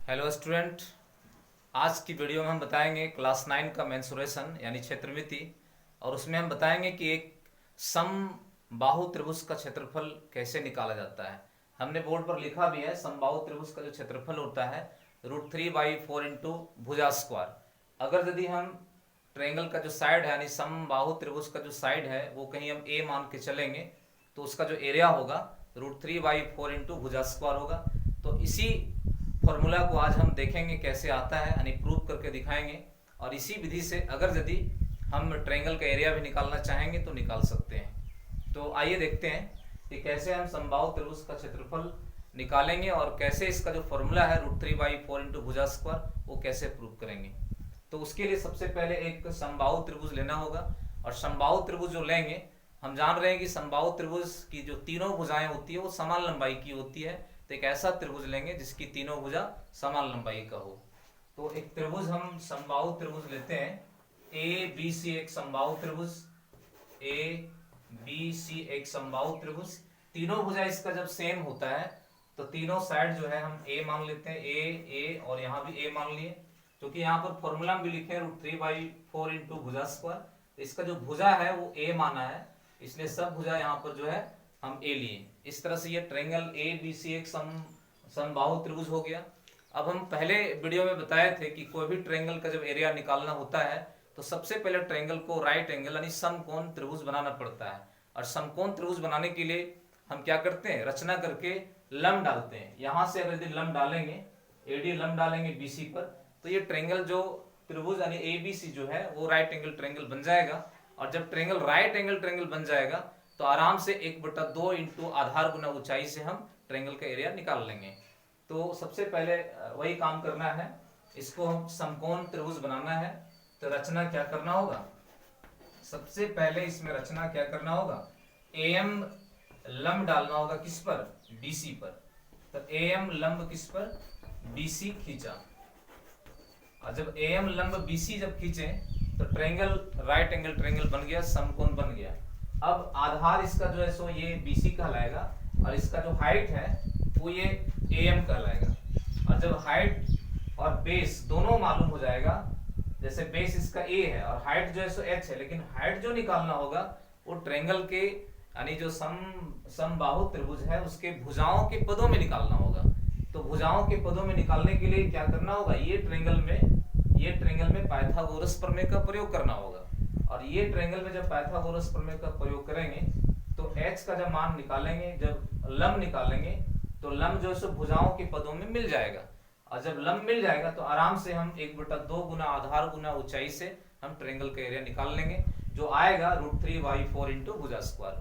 Hello student. आज की video में हम बताएंगे क्लास 9 का मेंसुरेशन यानी क्षेत्रमिति। और उसमें हम बताएंगे कि एक समबाहु त्रिभुज का क्षेत्रफल कैसे निकाला जाता है। हमने बोर्ड पर लिखा भी है, समबाहु त्रिभुज का जो क्षेत्रफल होता है √3/4 इंटू भुजा स्क्वायर। अगर यदि हम ट्रायंगल का जो साइड है यानी समबाहु त्रिभुज का जो साइड है वो कहीं हम ए मान के चलेंगे तो उसका जो एरिया होगा √3/4 इंटू भुजा स्क्वायर होगा। तो इसी फॉर्मूला को आज हम देखेंगे कैसे आता है, यानी प्रूव करके दिखाएंगे। और इसी विधि से अगर यदि हम ट्रायंगल का एरिया भी निकालना चाहेंगे तो निकाल सकते हैं। तो आइए देखते हैं कि कैसे हम समबाहु त्रिभुज का क्षेत्रफल निकालेंगे और कैसे इसका जो फॉर्मूला है √3/4 इंटू भुजा स्क्वायर वो कैसे प्रूव करेंगे। तो उसके लिए सबसे पहले एक समबाहु त्रिभुज लेना होगा। और समबाहु त्रिभुज जो लेंगे, हम जान रहे हैं कि समबाहु त्रिभुज की जो तीनों भुजाएं होती है वो समान लंबाई की होती है। तो एक ऐसा त्रिभुज लेंगे जिसकी तीनों भुजा समान लंबाई का हो। तो एक त्रिभुज हम समबाहु त्रिभुज लेते हैं। ए बी सी एक समबाहु त्रिभुज, ए बी सी एक समबाहु त्रिभुज। तीनों भुजा इसका जब सेम होता है तो तीनों साइड जो है हम ए मान लेते हैं, ए और यहाँ भी ए मान लिए। क्योंकि यहाँ पर फॉर्मूला भी लिखे हैं √3/4 इंटू भुजा स्क्वायर। तो इसका जो भुजा है वो ए माना है, इसलिए सब भुजा यहाँ पर जो है हम ए लिए। इस तरह से ये ट्रायंगल ए बी सी एक समबाहु त्रिभुज हो गया। अब हम पहले वीडियो में बताए थे कि कोई भी ट्रायंगल का जब एरिया निकालना होता है तो सबसे पहले ट्रायंगल को राइट एंगल यानी समकोण त्रिभुज बनाना पड़ता है। और समकोण त्रिभुज बनाने के लिए हम क्या करते हैं, रचना करके लंब डालते हैं। यहां से अगर यदि लंब डालेंगे, एडी लंब डालेंगे बीसी पर, तो ये ट्रायंगल जो त्रिभुज यानी एबीसी जो है वो राइट एंगल ट्रायंगल बन जाएगा। और जब ट्रायंगल राइट एंगल ट्रायंगल बन जाएगा तो आराम से 1/2 इंटू आधार गुना ऊंचाई से हम ट्रायंगल का एरिया निकाल लेंगे। तो सबसे पहले वही काम करना है, इसको हम समकोण त्रिभुज बनाना है। तो रचना क्या करना होगा, सबसे पहले इसमें रचना क्या करना होगा, एम लंब डालना होगा किस पर, बीसी पर। तो एम लंब किस पर, बीसी खींचा। और जब एम लंब बीसी जब खींचे तो ट्रायंगल राइट एंगल ट्रायंगल बन गया, समकोण बन गया। अब आधार इसका जो है सो ये बीसी कहलाएगा और इसका जो हाइट है वो ये एम कहलाएगा। और जब हाइट और बेस दोनों मालूम हो जाएगा, जैसे बेस इसका ए है और हाइट जो है सो एच है, लेकिन हाइट जो निकालना होगा वो ट्रायंगल के यानी जो समबाहु त्रिभुज है उसके भुजाओं के पदों में निकालना होगा। तो भुजाओं के पदों में निकालने के लिए क्या करना होगा, ये ट्रायंगल में पाइथागोरस प्रमेय का प्रयोग करना होगा। और ये ट्रायंगल में जब पाइथागोरस प्रमेय का प्रयोग करेंगे तो h का जब मान निकालेंगे, जब लंब निकालेंगे तो लंब जो है सो भुजाओं के पदों में मिल जाएगा। और जब लंब मिल जाएगा तो आराम से हम 1/2 गुना आधार गुना ऊंचाई से हम ट्रायंगल का एरिया निकाल लेंगे, जो आएगा √3/4 इंटू भुजा स्क्वायर।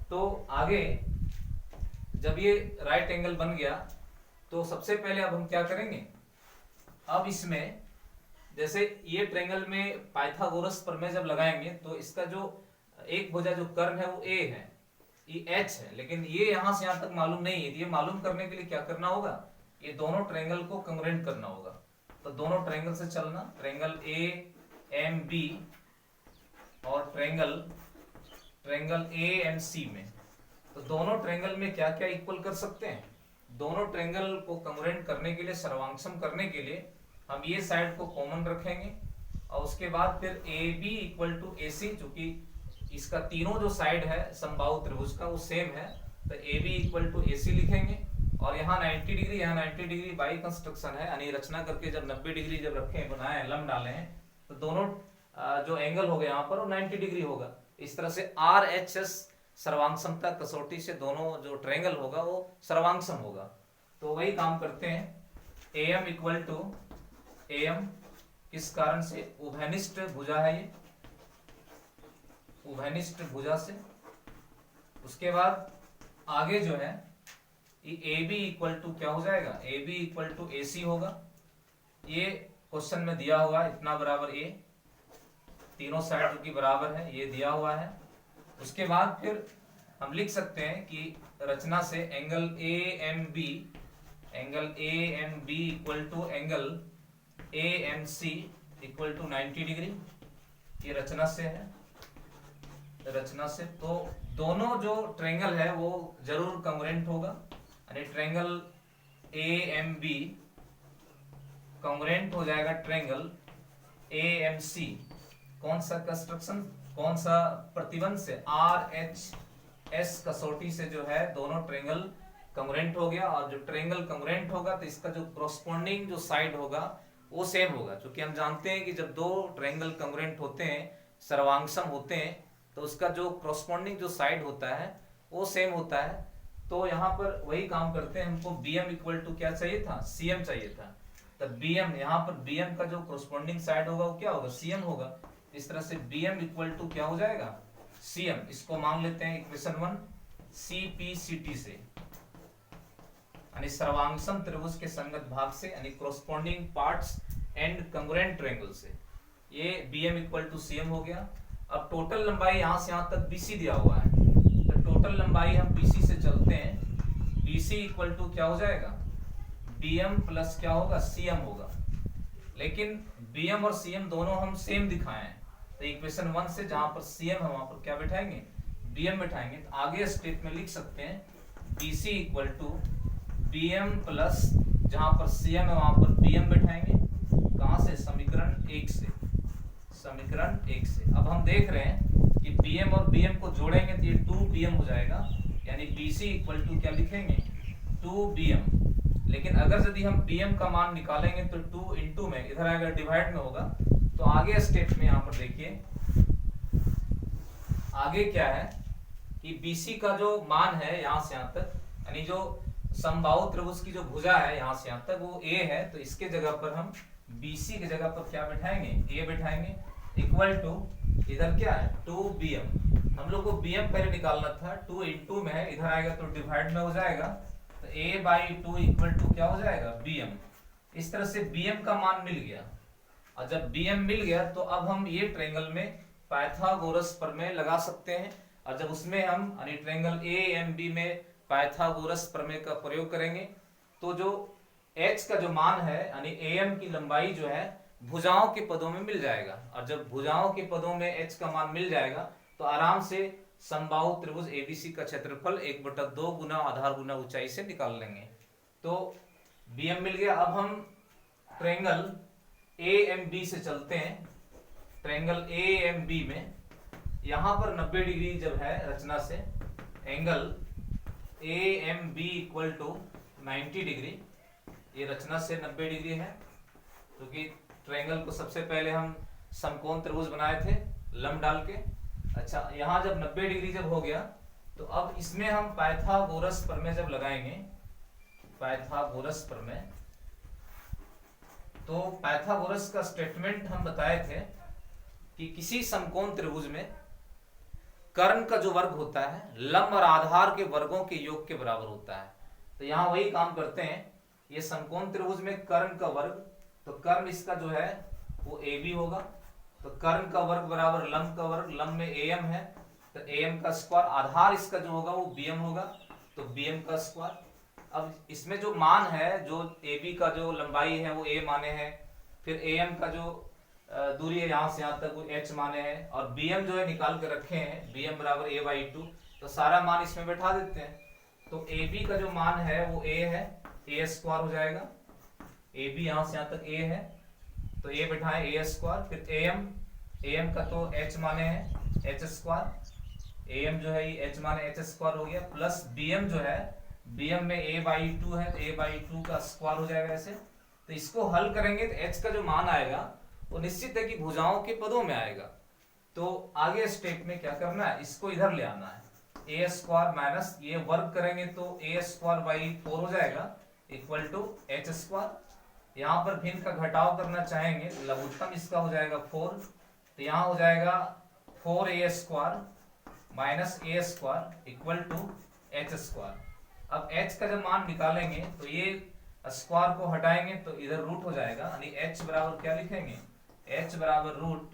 तो आगे जब ये राइट एंगल बन गया तो सबसे पहले अब हम क्या करेंगे, अब इसमें जैसे ये ट्रायंगल में पाइथागोरस प्रमेय जब लगाएंगे तो इसका जो एक भुजा जो कर्ण है वो ए है, ये एच है, लेकिन ये यहां से यहां तक मालूम नहीं है। ये मालूम करने के लिए क्या करना होगा, ये दोनों ट्रायंगल को कंग्रुएंट करना होगा। तो दोनों ट्रायंगल से चलना, ट्रायंगल ए एम बी और ट्रायंगल ए एम सी में। तो दोनों ट्रायंगल में क्या क्या इक्वल कर सकते हैं, दोनों ट्रायंगल को कंग्रुएंट करने के लिए, सर्वांगसम करने के लिए हम ये साइड को कॉमन रखेंगे। और उसके बाद फिर ए बी इक्वल टू ए सी, चूंकि इसका तीनों जो साइड है समबाहु त्रिभुज का वो सेम है, तो ए बी इक्वल टू ए सी लिखेंगे। और यहाँ 90 डिग्री, यहाँ 90 डिग्री बाई कंस्ट्रक्शन है, यानी रचना करके जब 90 डिग्री जब रखे बनाए लंब डाले हैं तो दोनों जो एंगल हो गया यहाँ पर वो 90 डिग्री होगा। इस तरह से आर एच एस सर्वांगसमता कसौटी से दोनों जो ट्रायंगल होगा वो सर्वांगसम होगा। तो वही काम करते हैं, A M equal to M, किस कारण से, उभयनिष्ठ भुजा है ये, उभयनिष्ठ भुजा से। उसके बाद आगे जो है ए बी इक्वल टू क्या हो जाएगा, ए बी इक्वल टू ए सी होगा। ये क्वेश्चन में दिया हुआ है इतना बराबर ए, तीनों साइड की बराबर है, ये दिया हुआ है। उसके बाद फिर हम लिख सकते हैं कि रचना से angle A M B equal to angle A M C equal to 90 degree, ये रचना से है। रचना से तो दोनों जो ट्रायंगल है वो जरूर कंग्रुएंट होगा, यानी triangle A M B congruent हो जाएगा ट्रायंगल AMC। कौन सा कंस्ट्रक्शन, कौन सा प्रतिबंध से, RHS कसौटी से जो है दोनों ट्रायंगल कॉन्ग्रुएंट हो गया। और जो ट्रायंगल कॉन्ग्रुएंट होगा तो इसका जो कोरस्पोंडिंग जो साइड होगा वो सेम होगा, क्योंकि हम जानते हैं कि जब दो ट्रायंगल कॉन्ग्रुएंट होते हैं, सर्वांगसम होते हैं, तो उसका जो कोरस्पोंडिंग जो साइड होता है वो सेम होता है। तो यहाँ पर वही काम करते हैं, हमको BM इक्वल टू क्या चाहिए था, CM चाहिए था। तब BM, यहाँ पर BM का जो कोरस्पोंडिंग साइड होगा वो क्या होगा, CM होगा। इस तरह से BM इक्वल टू क्या हो जाएगा, CM। इसको मान लेते हैं इक्वेशन 1 CPCT से, यानी सर्वांगसम त्रिभुज के संगत भाग से, यानी corresponding parts and congruent triangle से। ये BM इक्वल टू CM हो गया। अब टोटल लंबाई यहां से यहां तक BC दिया हुआ है, तो टोटल लंबाई हम BC से चलते हैं। BC इक्वल टू क्या हो जाएगा, BM प्लस क्या होगा, CM होगा। लेकिन BM और CM दोनों हम सेम दिखाए हैं, तो इक्वेशन 1 से जहां पर CM है वहां पर क्या बैठाएंगे, BM बैठाएंगे। तो आगे स्टेप में लिख सकते हैं BC equal to BM plus जहां पर CM है वहां पर BM बैठाएंगे। कहां से, समीकरण 1 से, समीकरण 1 से। अब हम देख रहे हैं कि BM और BM को जोड़ेंगे तो ये 2BM हो जाएगा, यानी BC इक्वल टू क्या लिखेंगे, 2BM। लेकिन अगर यदि हम BM का मान निकालेंगे तो 2 इंटू में इधर आएगा, डिवाइड में होगा। तो आगे स्टेप में यहाँ पर देखिए आगे क्या है कि BC का जो मान है यहाँ से यहाँ तक, यानी जो समबाहु त्रिभुज की जो भुजा है यहाँ से यहाँ तक वो A है, तो इसके जगह पर हम BC की जगह पर क्या बैठाएंगे, A बैठाएंगे। इक्वल टू इधर क्या है, 2BM। हम लोग को BM पहले निकालना था, 2 इंटू में है, इधर आएगा तो डिवाइड में हो जाएगा, तो A/2 इक्वल टू क्या हो जाएगा, BM। इस तरह से BM का मान मिल गया। और जब BM मिल गया तो अब हम ये ट्रायंगल में पाइथागोरस प्रमेय लगा सकते हैं। और जब उसमें हम यानी ट्रायंगल AMB में पाइथागोरस प्रमेय का प्रयोग करेंगे तो जो H का जो मान है यानी AM की लंबाई जो है भुजाओं के पदों में मिल जाएगा। और जब भुजाओं के पदों में H का मान मिल जाएगा तो आराम से समबाहु त्रिभुज ABC का क्षेत्रफल 1/2 गुना आधार गुना ऊंचाई से निकाल लेंगे। तो BM मिल गया। अब हम ट्रायंगल AMB से चलते हैं। ट्रायंगल AMB में यहां पर 90 डिग्री जब है रचना से, angle AMB equal to 90 degree, ये रचना से 90 डिग्री है, क्योंकि ट्रायंगल को सबसे पहले हम समकोण त्रिभुज बनाए थे लंब डाल के। अच्छा, यहाँ जब 90 डिग्री जब हो गया तो अब इसमें हम पाइथागोरस प्रमेय जब लगाएंगे, पाइथागोरस प्रमेय, तो पाइथागोरस का स्टेटमेंट हम बताए थे कि किसी समकोण त्रिभुज में कर्ण का जो वर्ग होता है लंब और आधार के वर्गों के योग के बराबर होता है। तो यहाँ वही काम करते हैं, ये समकोण त्रिभुज में कर्ण का वर्ग, तो कर्ण इसका जो है वो AB होगा, तो कर्ण का वर्ग बराबर लंब का वर्ग, लंब में AM है तो AM का स्क्वायर, आधार इसका जो होगा वो BM होगा तो BM का स्क्वायर। अब इसमें जो मान है, जो AB का जो लंबाई है वो A माने हैं, फिर AM का जो दूरी है यहाँ से यहाँ तक वो H माने हैं, और BM जो है निकाल के रखे हैं, BM बराबर A/2, तो सारा मान इसमें बैठा देते हैं। तो AB का जो मान है वो A है, A स्क्वायर हो जाएगा, AB यहाँ से यहाँ तक A है तो A बैठाएं A स्क्वायर, फिर AM का तो H माने हैं H स्क्वायर, AM जो है ये H माने H स्क्वायर हो गया, प्लस BM जो है, BM में A/2 है तो A/2 का स्क्वायर हो जाएगा ऐसे। तो इसको हल करेंगे तो H का जो मान आएगा वो निश्चित है कि भुजाओं के पदों में आएगा। तो आगे स्टेप में क्या करना है, इसको इधर ले आना है, A स्क्वायर माइनस ये वर्ग करेंगे तो A स्क्वायर/4 हो जाएगा इक्वल टू H स्क्वायर। यहाँ पर भिन्न का घटाव करना चाहेंगे, लघुत्तम इसका हो जाएगा 4, तो यहाँ हो जाएगा 4A square minus A square equal to H square. अब H का जब मान निकालेंगे तो ये स्क्वायर को हटाएंगे तो इधर रूट हो जाएगा, यानी H बराबर क्या लिखेंगे, H बराबर root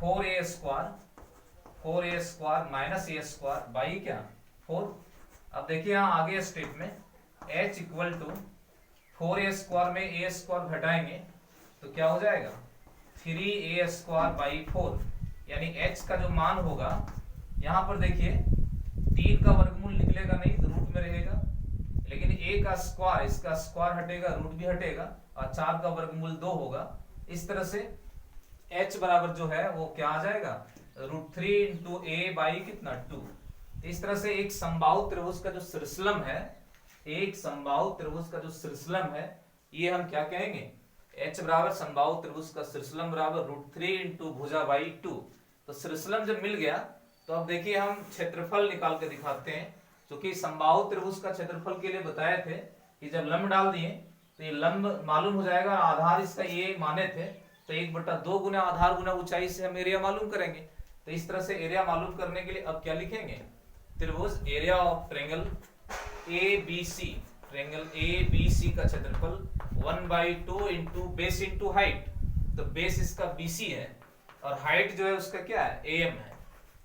4A square minus A square by क्या 4। अब देखिए यहाँ आगे स्टेप में H equal to 4A square में A स्क्वायर घटाएंगे तो क्या हो जाएगा 3A स्क्वायर बाई 4, यानी H का जो मान होगा, यहाँ पर देखिए 3 का वर्गमूल निकलेगा नहीं तो रूट में रहेगा, लेकिन A का स्क्वायर, इसका स्क्वायर हटेगा, रूट भी हटेगा, और 4 का वर्गमूल 2 होगा। इस तरह से h बराबर जो है वो क्या आ जाएगा, √3 इंटू ए बाई कितना 2। इस तरह से एक समबाहु त्रिभुज का जो शीर्षलम है, एक समबाहु त्रिभुज का जो शीर्षलम है, ये हम क्या कहेंगे, h बराबर समबाहु त्रिभुज का शीर्षलम बराबर √3 इंटू भुजा बाई 2। तो शीर्षलम जब मिल गया तो अब देखिए हम क्षेत्रफल निकाल के दिखाते हैं। क्योंकि समबाहु त्रिभुज का क्षेत्रफल के लिए बताए थे कि जब लंब डाल दिए तो ये लंब मालूम हो जाएगा, आधार इसका ये माने थे, तो 1/2 गुना आधार गुना ऊंचाई से हम एरिया मालूम करेंगे। तो इस तरह से एरिया मालूम करने के लिए अब क्या लिखेंगे, त्रिभुज area of triangle ABC, triangle ABC का क्षेत्रफल 1/2 इंटू बेस इंटू हाइट। तो बेस इसका BC है और हाइट जो है उसका क्या है, AM है।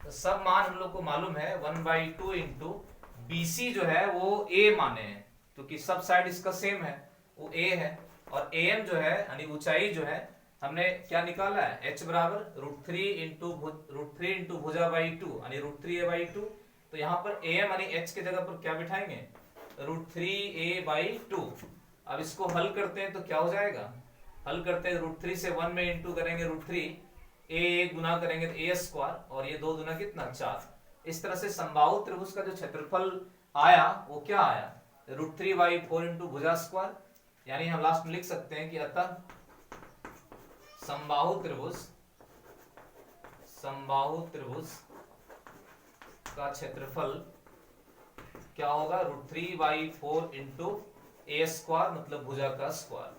तो सब मान हम लोग को मालूम है, 1/2 इंटू BC जो है वो A माने हैं, क्योंकि सब साइड इसका सेम है, वो A है। और AM जो है यानी ऊंचाई जो है हमने क्या निकाला है, h बराबर √3 इंटू भुजा बाई 2 यानी √3a/2। तो यहाँ पर am यानी h के जगह पर क्या बिठाएंगे, √3a/2। अब इसको हल करते हैं तो क्या हो जाएगा, हल करते हैं √3 से 1 में इंटू करेंगे √3, a गुना करेंगे तो a² और ये 2 गुना कितना 4। इस तरह से समबाहु त्रिभुज का जो क्षेत्रफल आया वो क्या आया, √3/4 इंटू भुजा स्क्वायर। यानी हम लास्ट में लिख सकते हैं कि अतः समबाहु त्रिभुज का क्षेत्रफल क्या होगा, √3/4 इंटू a² मतलब भुजा का स्क्वायर।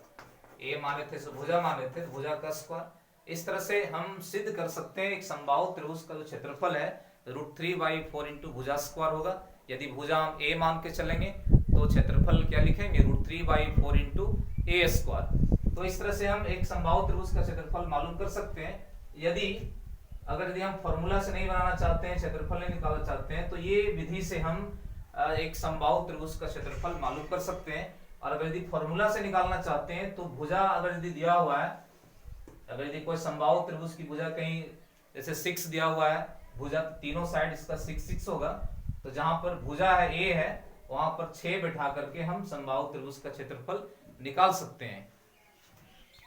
a माने थे तो भुजा माने थे, तो भुजा का स्क्वायर। इस तरह से हम सिद्ध कर सकते हैं एक समबाहु त्रिभुज का जो क्षेत्रफल है √3/4 इंटू भुजा स्क्वायर होगा। यदि भुजा हम a मान के चलेंगे तो क्षेत्रफल क्या लिखेंगे, √3/4 इंटू a²। तो इस तरह से हम एक समबाहु त्रिभुज का क्षेत्रफल मालूम कर सकते हैं। यदि हम फॉर्मूला से नहीं बनाना चाहते हैं, क्षेत्रफल नहीं निकालना चाहते हैं, तो ये विधि से हम एक समबाहु त्रिभुज का क्षेत्रफल मालूम कर सकते हैं। और अगर यदि फॉर्मूला से निकालना चाहते हैं तो भुजा अगर यदि दिया हुआ है, अगर यदि कोई समबाहु त्रिभुज की भुजा कहीं जैसे 6 दिया हुआ है, भुजा तीनों साइड इसका 6 होगा, तो जहां पर भुजा है A है वहां पर 6 बैठा करके हम समबाहु त्रिभुज का क्षेत्रफल निकाल सकते हैं।